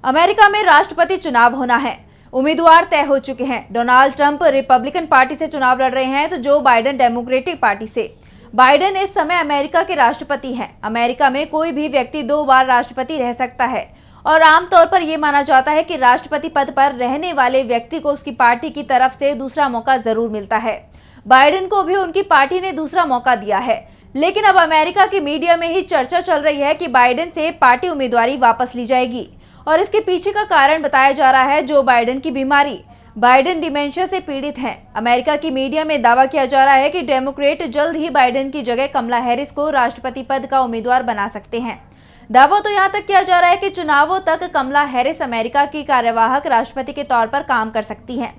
America में राष्ट्रपति चुनाव होना है। उम्मीदवार तय हो चुके हैं। डोनाल्ड ट्रंप रिपब्लिकन पार्टी से चुनाव लड़ रहे हैं तो जो बाइडेन डेमोक्रेटिक पार्टी से। बाइडेन इस समय अमेरिका के राष्ट्रपति हैं। अमेरिका में कोई भी व्यक्ति 2 बार राष्ट्रपति रह सकता है और आमतौर पर यह माना जाता है कि राष्ट्रपति पद पर रहने वाले व्यक्ति को उसकी पार्टी की तरफ से दूसरा मौका जरूर मिलता है। बाइडेन को भी उनकी पार्टी ने दूसरा मौका दिया है, लेकिन अब अमेरिका की मीडिया में ही चर्चा चल रही है कि बाइडेन से पार्टी उम्मीदवारी वापस ली जाएगी और इसके पीछे का कारण बताया जा रहा है जो बाइडेन की बीमारी। बाइडेन डिमेंशिया से पीड़ित हैं। अमेरिका की मीडिया में दावा किया जा रहा है कि डेमोक्रेट जल्द ही बाइडेन की जगह कमला हैरिस को राष्ट्रपति पद का उम्मीदवार बना सकते हैं। दावा तो यहां तक किया जा रहा है कि चुनावों तक कमला हैरिस अमेरिका की कार्यवाहक राष्ट्रपति के तौर पर काम कर सकती हैं,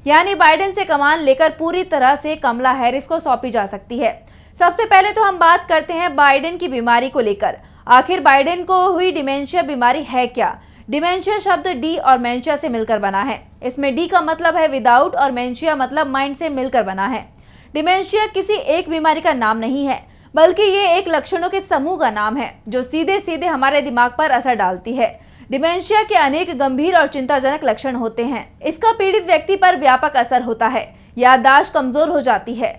यानी बाइडेन से कमान लेकर पूरी तरह से कमला हैरिस को सौंपी जा सकती है। सबसे पहले तो हम बात करते हैं बाइडेन की बीमारी को लेकर। आखिर बाइडेन को हुई डिमेंशिया बीमारी है क्या? डिमेंशिया शब्द डी और मेंशिया से मिलकर बना है। इसमें डी का मतलब है विदाउट और मेंशिया मतलब माइंड से मिलकर बना है। डिमेंशिया किसी एक बीमारी का नाम नहीं है, बल्कि ये एक लक्षणों के समूह का नाम है जो सीधे सीधे हमारे दिमाग पर असर डालती है। डिमेंशिया के अनेक गंभीर और चिंताजनक लक्षण होते हैं। इसका पीड़ित व्यक्ति पर व्यापक असर होता है। याददाश्त कमजोर हो जाती है,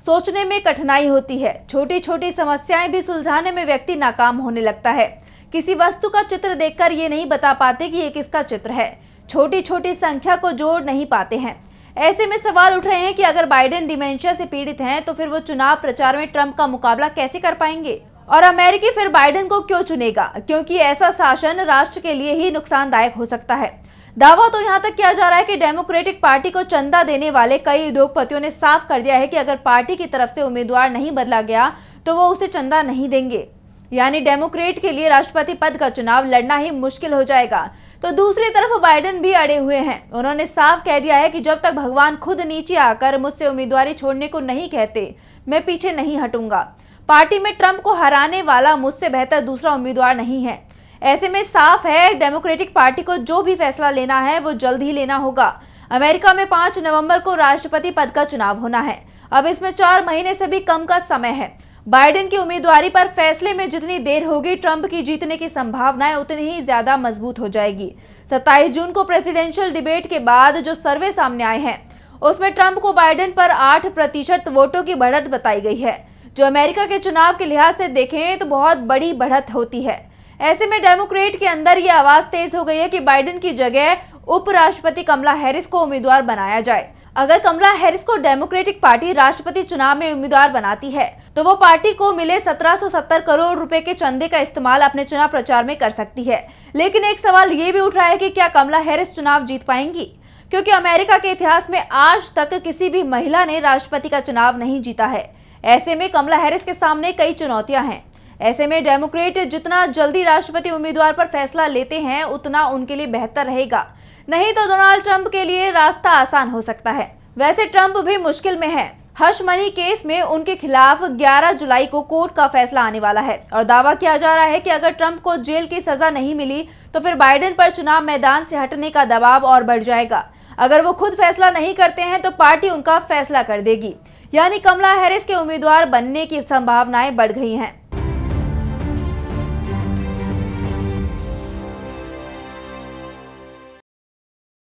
सोचने में कठिनाई होती है, छोटी छोटी समस्याएं भी सुलझाने में व्यक्ति नाकाम होने लगता है। किसी वस्तु का चित्र देखकर ये नहीं बता पाते कि ये किसका चित्र है। छोटी छोटी संख्या को जोड़ नहीं पाते हैं। ऐसे में सवाल उठ रहे हैं कि अगर बाइडेन डिमेंशिया से पीड़ित हैं तो फिर वो चुनाव प्रचार में ट्रंप का मुकाबला कैसे कर पाएंगे और अमेरिकी फिर बाइडेन को क्यों चुनेगा, क्योंकि ऐसा शासन राष्ट्र के लिए ही नुकसानदायक हो सकता है। दावा तो यहाँ तक किया जा रहा है कि डेमोक्रेटिक पार्टी को चंदा देने वाले कई उद्योगपतियों ने साफ कर दिया है कि अगर पार्टी की तरफ से उम्मीदवार नहीं बदला गया तो वो उसे चंदा नहीं देंगे, यानी डेमोक्रेट के लिए राष्ट्रपति पद का चुनाव लड़ना ही मुश्किल हो जाएगा। तो दूसरी तरफ बाइडेन भी अड़े हुए हैं। उन्होंने साफ कह दिया है कि जब तक भगवान खुद नीचे आकर मुझसे उम्मीदवारी छोड़ने को नहीं कहते, मैं पीछे नहीं हटूंगा। पार्टी में ट्रंप को हराने वाला मुझसे बेहतर दूसरा उम्मीदवार नहीं है। ऐसे में साफ है डेमोक्रेटिक पार्टी को जो भी फैसला लेना है वो जल्द ही लेना होगा। अमेरिका में 5 नवंबर को राष्ट्रपति पद का चुनाव होना है। अब इसमें 4 महीने से भी कम का समय है। बाइडेन की उम्मीदवारी पर फैसले में जितनी देर होगी, ट्रंप की जीतने की संभावनाएं उतनी ही ज्यादा मजबूत हो जाएगी। 27 जून को प्रेसिडेंशियल डिबेट के बाद जो सर्वे सामने आए हैं उसमें ट्रंप को बाइडेन पर 8% वोटों की बढ़त बताई गई है, जो अमेरिका के चुनाव के लिहाज से देखें तो बहुत बड़ी बढ़त होती है। ऐसे में डेमोक्रेट के अंदर ये आवाज तेज हो गई है कि बाइडेन की जगह उपराष्ट्रपति कमला हैरिस को उम्मीदवार बनाया जाए। अगर कमला हैरिस को डेमोक्रेटिक पार्टी राष्ट्रपति चुनाव में उम्मीदवार बनाती है तो वो पार्टी को मिले 1770 करोड़ रुपए के चंदे का इस्तेमाल अपने चुनाव प्रचार में कर सकती है। लेकिन एक सवाल ये भी उठ रहा है कि क्या कमला हैरिस चुनाव जीत पाएंगी, क्योंकि अमेरिका के इतिहास में आज तक किसी भी महिला ने राष्ट्रपति का चुनाव नहीं जीता है। ऐसे में कमला हैरिस के सामने कई चुनौतियां हैं। ऐसे में डेमोक्रेट जितना जल्दी राष्ट्रपति उम्मीदवार पर फैसला लेते हैं उतना उनके लिए बेहतर रहेगा, नहीं तो डोनाल्ड ट्रंप के लिए रास्ता आसान हो सकता है। वैसे ट्रंप भी मुश्किल में है। हश मनी केस में उनके खिलाफ 11 जुलाई को कोर्ट का फैसला आने वाला है और दावा किया जा रहा है कि अगर ट्रंप को जेल की सजा नहीं मिली तो फिर बाइडेन पर चुनाव मैदान से हटने का दबाव और बढ़ जाएगा। अगर वो खुद फैसला नहीं करते हैं तो पार्टी उनका फैसला कर देगी, यानी कमला हैरिस के उम्मीदवार बनने की संभावनाएं बढ़ गई हैं।